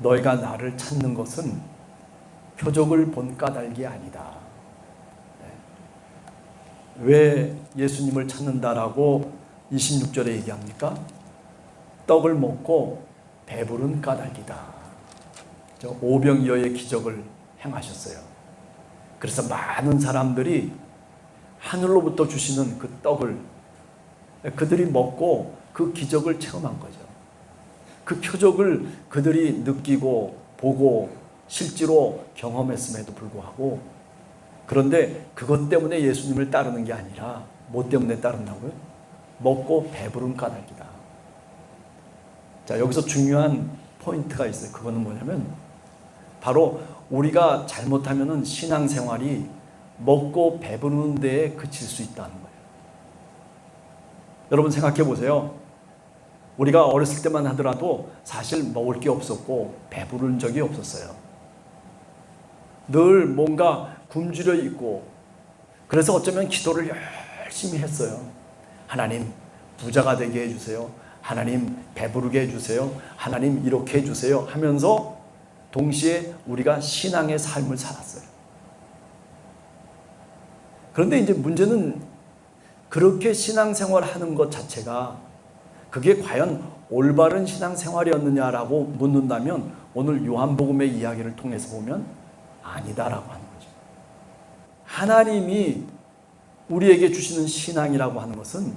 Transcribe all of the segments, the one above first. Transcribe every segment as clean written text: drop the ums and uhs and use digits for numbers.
너희가 나를 찾는 것은 표적을 본 까닭이 아니다. 왜 예수님을 찾는다라고 26절에 얘기합니까? 떡을 먹고 배부른 까닭이다. 오병이어의 기적을 행하셨어요. 그래서 많은 사람들이 하늘로부터 주시는 그 떡을 그들이 먹고 그 기적을 체험한 거죠. 그 표적을 그들이 느끼고 보고 실제로 경험했음에도 불구하고, 그런데 그것 때문에 예수님을 따르는 게 아니라 뭐 때문에 따른다고요? 먹고 배부른 까닭이다. 자, 여기서 중요한 포인트가 있어요. 그거는 뭐냐면 바로 우리가 잘못하면은 신앙생활이 먹고 배부르는 데에 그칠 수 있다는 거예요. 여러분 생각해 보세요. 우리가 어렸을 때만 하더라도 사실 먹을 게 없었고 배부른 적이 없었어요. 늘 뭔가 굶주려 있고, 그래서 어쩌면 기도를 열심히 했어요. 하나님 부자가 되게 해주세요. 하나님 배부르게 해주세요. 하나님 이렇게 해주세요 하면서 동시에 우리가 신앙의 삶을 살았어요. 그런데 이제 문제는 그렇게 신앙생활 하는 것 자체가 그게 과연 올바른 신앙생활이었느냐라고 묻는다면 오늘 요한복음의 이야기를 통해서 보면 아니다라고 하는 거죠. 하나님이 우리에게 주시는 신앙이라고 하는 것은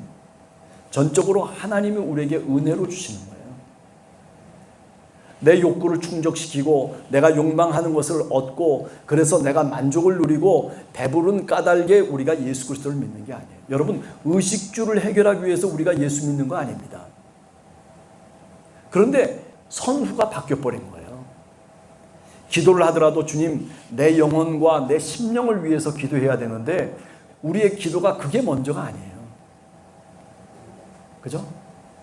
전적으로 하나님이 우리에게 은혜로 주시는 거예요. 내 욕구를 충족시키고 내가 욕망하는 것을 얻고 그래서 내가 만족을 누리고 배부른 까닭에 우리가 예수 그리스도를 믿는 게 아니에요. 여러분, 의식주를 해결하기 위해서 우리가 예수 믿는 거 아닙니다. 그런데 선후가 바뀌어버린 거예요. 기도를 하더라도 주님 내 영혼과 내 심령을 위해서 기도해야 되는데 우리의 기도가 그게 먼저가 아니에요. 그죠?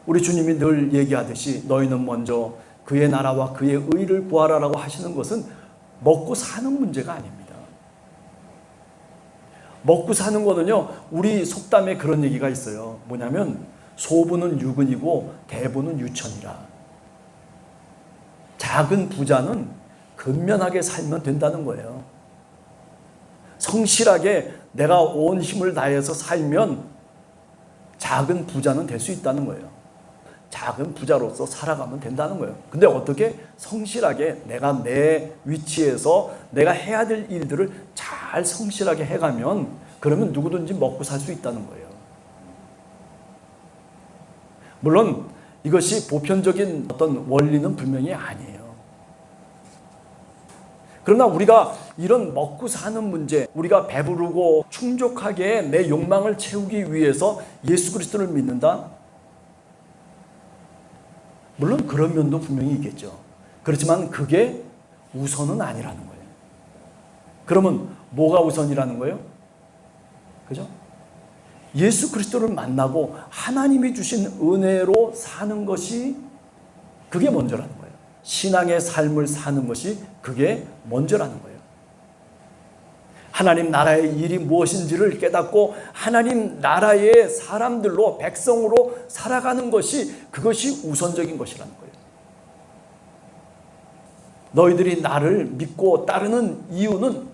우리 주님이 늘 얘기하듯이 너희는 먼저 그의 나라와 그의 의를 구하라라고 하시는 것은 먹고 사는 문제가 아닙니다. 먹고 사는 거는요, 우리 속담에 그런 얘기가 있어요. 뭐냐면 소부는 유근이고 대부는 유천이라. 작은 부자는 근면하게 살면 된다는 거예요. 성실하게 내가 온 힘을 다해서 살면 작은 부자는 될 수 있다는 거예요. 작은 부자로서 살아가면 된다는 거예요. 근데 어떻게? 성실하게 내가 내 위치에서 내가 해야 될 일들을 잘 성실하게 해가면 그러면 누구든지 먹고 살 수 있다는 거예요. 물론 이것이 보편적인 어떤 원리는 분명히 아니에요. 그러나 우리가 이런 먹고 사는 문제, 우리가 배부르고 충족하게 내 욕망을 채우기 위해서 예수 그리스도를 믿는다? 물론 그런 면도 분명히 있겠죠. 그렇지만 그게 우선은 아니라는 거예요. 그러면 뭐가 우선이라는 거예요? 그죠? 예수 그리스도를 만나고 하나님이 주신 은혜로 사는 것이 그게 먼저라는 거예요. 신앙의 삶을 사는 것이 그게 먼저라는 거예요. 하나님 나라의 일이 무엇인지를 깨닫고 하나님 나라의 사람들로 백성으로 살아가는 것이 그것이 우선적인 것이라는 거예요. 너희들이 나를 믿고 따르는 이유는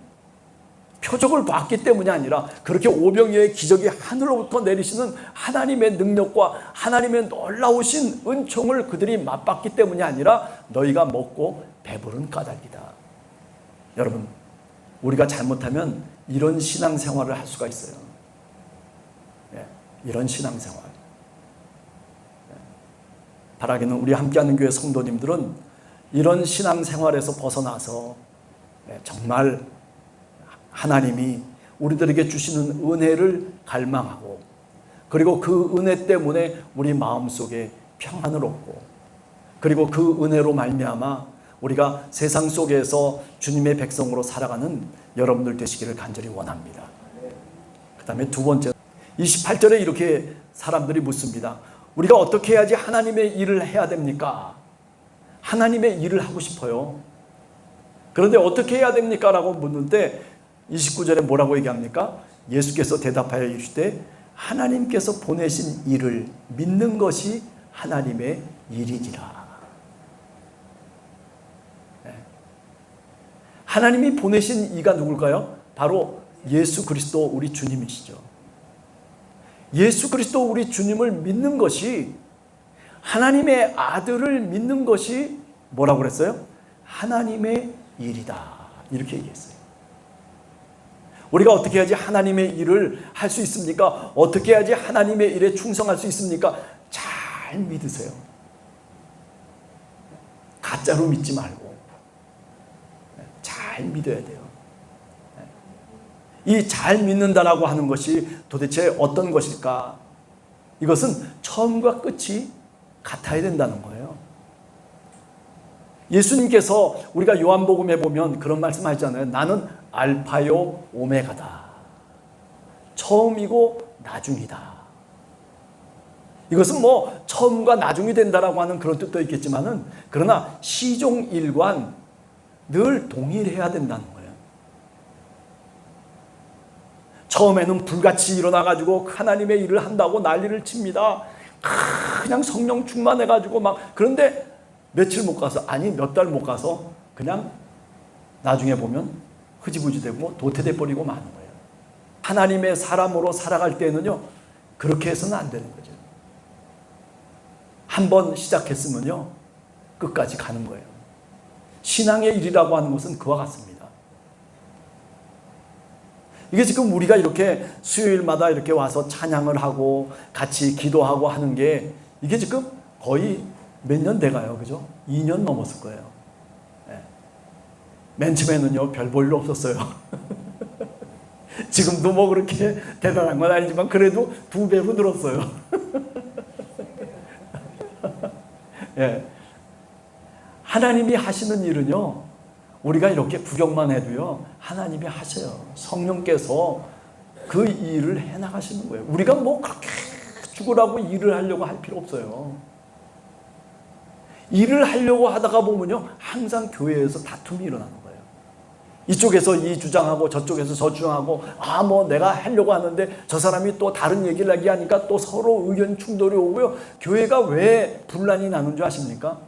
표적을 봤기 때문이 아니라 그렇게 오병이어의 기적이 하늘로부터 내리시는 하나님의 능력과 하나님의 놀라우신 은총을 그들이 맛봤기 때문이 아니라 너희가 먹고 배부른 까닭이다. 여러분, 우리가 잘못하면 이런 신앙생활을 할 수가 있어요. 이런 신앙생활. 바라기는 우리 함께하는 교회 성도님들은 이런 신앙생활에서 벗어나서 정말 하나님이 우리들에게 주시는 은혜를 갈망하고 그리고 그 은혜 때문에 우리 마음속에 평안을 얻고 그리고 그 은혜로 말미암아 우리가 세상 속에서 주님의 백성으로 살아가는 여러분들 되시기를 간절히 원합니다. 그 다음에 두 번째 28절에 이렇게 사람들이 묻습니다. 우리가 어떻게 해야지 하나님의 일을 해야 됩니까? 하나님의 일을 하고 싶어요. 그런데 어떻게 해야 됩니까? 라고 묻는데 29절에 뭐라고 얘기합니까? 예수께서 대답하여 이르시되 하나님께서 보내신 일을 믿는 것이 하나님의 일이니라. 하나님이 보내신 이가 누굴까요? 바로 예수 그리스도 우리 주님이시죠. 예수 그리스도 우리 주님을 믿는 것이, 하나님의 아들을 믿는 것이 뭐라고 그랬어요? 하나님의 일이다, 이렇게 얘기했어요. 우리가 어떻게 해야지 하나님의 일을 할 수 있습니까? 어떻게 해야지 하나님의 일에 충성할 수 있습니까? 잘 믿으세요. 가짜로 믿지 말고 잘 믿어야 돼요. 이 잘 믿는다라고 하는 것이 도대체 어떤 것일까? 이것은 처음과 끝이 같아야 된다는 거예요. 예수님께서 우리가 요한복음에 보면 그런 말씀 하잖아요. 나는 알파요 오메가다. 처음이고 나중이다. 이것은 뭐 처음과 나중이 된다라고 하는 그런 뜻도 있겠지만은, 그러나 시종일관 늘 동일해야 된다는 거예요. 처음에는 불같이 일어나가지고 하나님의 일을 한다고 난리를 칩니다. 그냥 성령 충만해가지고 막, 그런데 며칠 못 가서, 아니 몇 달 못 가서 그냥 나중에 보면 흐지부지 되고 도태돼 버리고 마는 거예요. 하나님의 사람으로 살아갈 때는요, 그렇게 해서는 안 되는 거죠. 한번 시작했으면요, 끝까지 가는 거예요. 신앙의 일이라고 하는 것은 그와 같습니다. 이게 지금 우리가 이렇게 수요일마다 이렇게 와서 찬양을 하고 같이 기도하고 하는 게, 이게 지금 거의 몇 년 돼가요, 그죠? 2년 넘었을 거예요. 네. 맨 처음에는요, 별 볼 일 없었어요. 지금도 뭐 그렇게 대단한 건 아니지만 그래도 2배로 늘었어요. 예. 하나님이 하시는 일은요, 우리가 이렇게 구경만 해도요, 하나님이 하셔요. 성령께서 그 일을 해나가시는 거예요. 우리가 뭐 그렇게 죽으라고 일을 하려고 할 필요 없어요. 일을 하려고 하다가 보면요, 항상 교회에서 다툼이 일어나는 거예요. 이쪽에서 이 주장하고 저쪽에서 저 주장하고, 뭐 내가 하려고 하는데 저 사람이 또 다른 얘기를 하니까 또 서로 의견 충돌이 오고요. 교회가 왜 분란이 나는 줄 아십니까?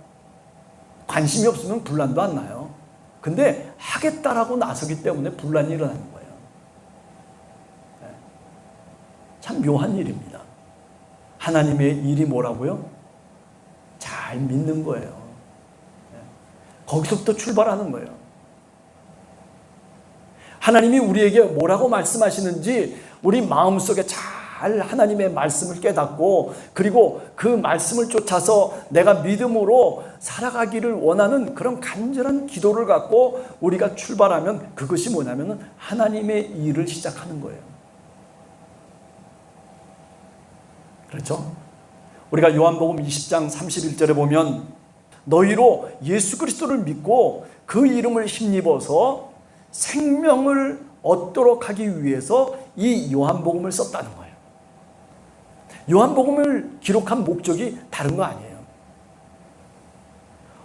관심이 없으면 분란도 안 나요. 근데 하겠다라고 나서기 때문에 분란이 일어나는 거예요. 참 묘한 일입니다. 하나님의 일이 뭐라고요? 잘 믿는 거예요. 거기서부터 출발하는 거예요. 하나님이 우리에게 뭐라고 말씀하시는지 우리 마음속에 잘 하나님의 말씀을 깨닫고, 그리고 그 말씀을 쫓아서 내가 믿음으로 살아가기를 원하는 그런 간절한 기도를 갖고 우리가 출발하면, 그것이 뭐냐면 하나님의 일을 시작하는 거예요. 그렇죠? 우리가 요한복음 20장 31절에 보면, 너희로 예수 그리스도를 믿고 그 이름을 힘입어서 생명을 얻도록 하기 위해서 이 요한복음을 썼다는 거예요. 요한복음을 기록한 목적이 다른 거 아니에요.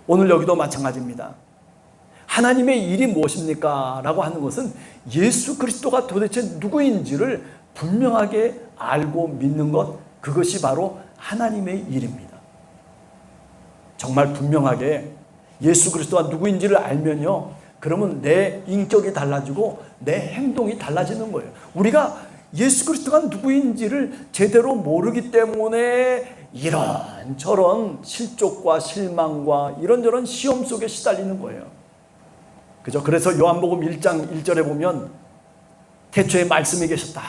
오늘 여기도 마찬가지입니다. 하나님의 일이 무엇입니까? 라고 하는 것은 예수 그리스도가 도대체 누구인지를 분명하게 알고 믿는 것, 그것이 바로 하나님의 일입니다. 정말 분명하게 예수 그리스도가 누구인지를 알면요, 그러면 내 인격이 달라지고 내 행동이 달라지는 거예요. 우리가 예수 그리스도가 누구인지를 제대로 모르기 때문에 이런저런 실족과 실망과 이런저런 시험 속에 시달리는 거예요. 그죠? 그래서 요한복음 1장 1절에 보면 태초에 말씀이 계셨다.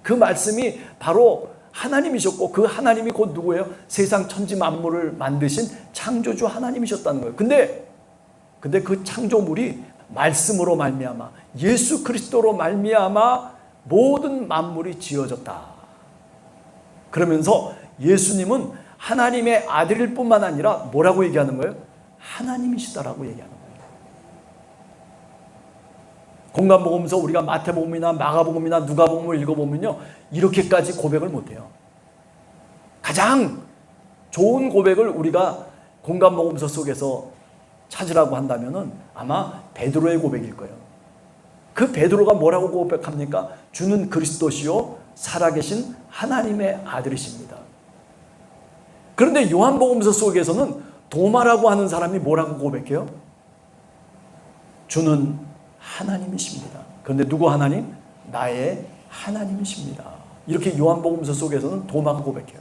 그 말씀이 바로 하나님이셨고, 그 하나님이 곧 누구예요? 세상 천지 만물을 만드신 창조주 하나님이셨다는 거예요. 근데 그 창조물이 말씀으로 말미암아, 예수 그리스도로 말미암아 모든 만물이 지어졌다. 그러면서 예수님은 하나님의 아들일 뿐만 아니라 뭐라고 얘기하는 거예요? 하나님이시다라고 얘기하는 거예요. 공간복음서 우리가 마태복음이나 마가복음이나 누가복음을 읽어보면요, 이렇게까지 고백을 못해요. 가장 좋은 고백을 우리가 공간복음서 속에서 찾으라고 한다면은 아마 베드로의 고백일 거예요. 그 베드로가 뭐라고 고백합니까? 주는 그리스도시요 살아계신 하나님의 아들이십니다. 그런데 요한복음서 속에서는 도마라고 하는 사람이 뭐라고 고백해요? 주는 하나님이십니다. 그런데 누구 하나님? 나의 하나님이십니다. 이렇게 요한복음서 속에서는 도마가 고백해요.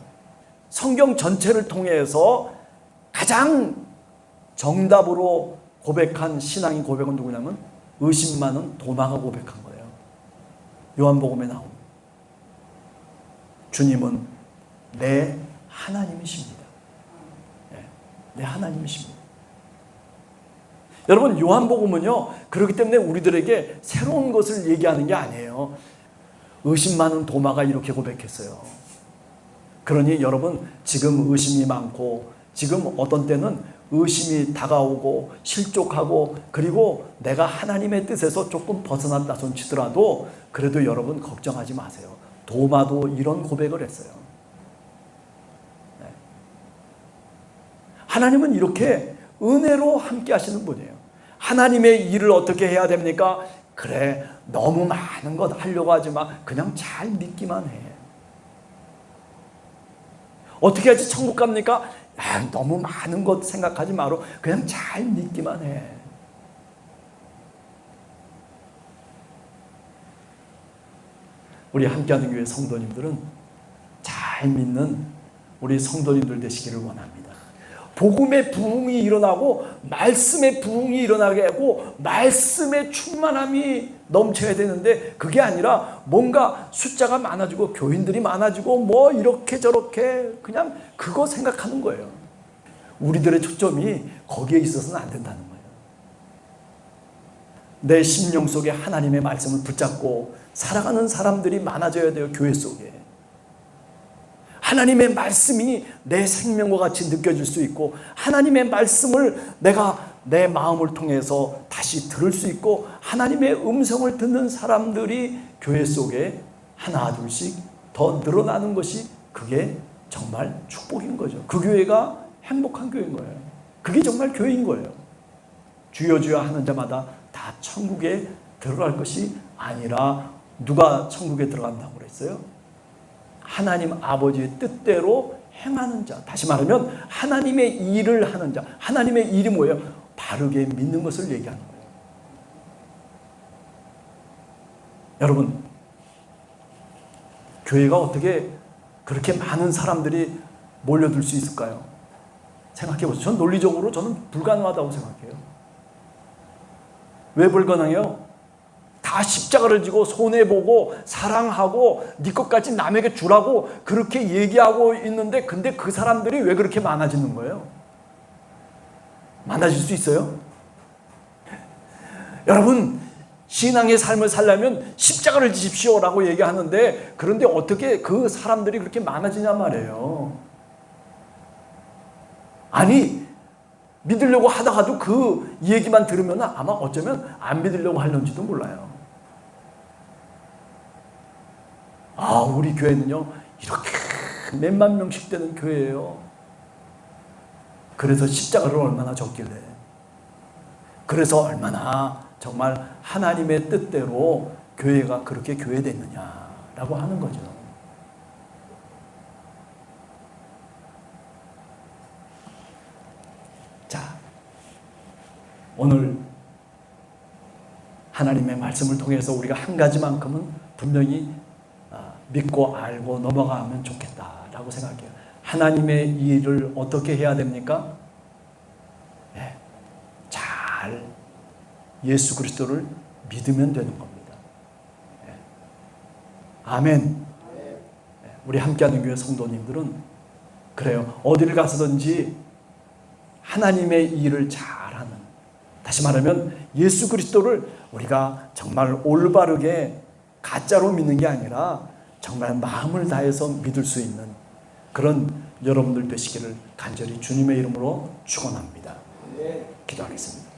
성경 전체를 통해서 가장 정답으로 고백한 신앙의 고백은 누구냐면 의심 많은 도마가 고백한 거예요. 요한복음에 나온 주님은 내 하나님이십니다. 내 하나님이십니다. 여러분, 요한복음은요, 그렇기 때문에 우리들에게 새로운 것을 얘기하는 게 아니에요. 의심 많은 도마가 이렇게 고백했어요. 그러니 여러분, 지금 의심이 많고, 지금 어떤 때는 의심이 다가오고 실족하고, 그리고 내가 하나님의 뜻에서 조금 벗어났다 손치더라도 그래도 여러분 걱정하지 마세요. 도마도 이런 고백을 했어요. 하나님은 이렇게 은혜로 함께 하시는 분이에요. 하나님의 일을 어떻게 해야 됩니까? 그래, 너무 많은 것 하려고 하지 마. 그냥 잘 믿기만 해. 어떻게 하지 천국 갑니까? 너무 많은 것 생각하지 마라. 그냥 잘 믿기만 해. 우리 함께하는 교회 성도님들은 잘 믿는 우리 성도님들 되시기를 원합니다. 복음의 부흥이 일어나고 말씀의 부흥이 일어나게 하고 말씀의 충만함이 넘쳐야 되는데 그게 아니라 뭔가 숫자가 많아지고 교인들이 많아지고 뭐 이렇게 저렇게 그냥 그거 생각하는 거예요. 우리들의 초점이 거기에 있어서는 안 된다는 거예요. 내 심령 속에 하나님의 말씀을 붙잡고 살아가는 사람들이 많아져야 돼요. 교회 속에. 하나님의 말씀이 내 생명과 같이 느껴질 수 있고 하나님의 말씀을 내가 내 마음을 통해서 다시 들을 수 있고 하나님의 음성을 듣는 사람들이 교회 속에 하나 둘씩 더 늘어나는 것이 그게 정말 축복인 거죠. 그 교회가 행복한 교회인 거예요. 그게 정말 교회인 거예요. 주여 주여 하는 자마다 다 천국에 들어갈 것이 아니라 누가 천국에 들어간다고 그랬어요? 하나님 아버지의 뜻대로 행하는 자. 다시 말하면 하나님의 일을 하는 자. 하나님의 일이 뭐예요? 바르게 믿는 것을 얘기하는 거예요. 여러분, 교회가 어떻게 그렇게 많은 사람들이 몰려들 수 있을까요? 생각해 보세요. 전 논리적으로 저는 불가능하다고 생각해요. 왜 불가능해요? 다 십자가를 지고 손해보고 사랑하고 네 것까지 남에게 주라고 그렇게 얘기하고 있는데 근데 그 사람들이 왜 그렇게 많아지는 거예요? 많아질 수 있어요? 여러분, 신앙의 삶을 살려면 십자가를 지십시오라고 얘기하는데 그런데 어떻게 그 사람들이 그렇게 많아지냐 말이에요. 아니, 믿으려고 하다가도 그 얘기만 들으면 아마 어쩌면 안 믿으려고 하려는지도 몰라요. 우리 교회는요 이렇게 몇만 명씩 되는 교회예요. 그래서 십자가를 얼마나 졌길래, 그래서 얼마나 정말 하나님의 뜻대로 교회가 그렇게 교회됐느냐라고 하는 거죠. 자, 오늘 하나님의 말씀을 통해서 우리가 한 가지만큼은 분명히 믿고 알고 넘어가면 좋겠다라고 생각해요. 하나님의 일을 어떻게 해야 됩니까? 잘 예수 그리스도를 믿으면 되는 겁니다. 아멘. 우리 함께하는 교회 성도님들은 그래요. 어디를 가서든지 하나님의 일을 잘하는, 다시 말하면 예수 그리스도를 우리가 정말 올바르게 가짜로 믿는 게 아니라 정말 마음을 다해서 믿을 수 있는 그런 여러분들 되시기를 간절히 주님의 이름으로 축원합니다. 기도하겠습니다.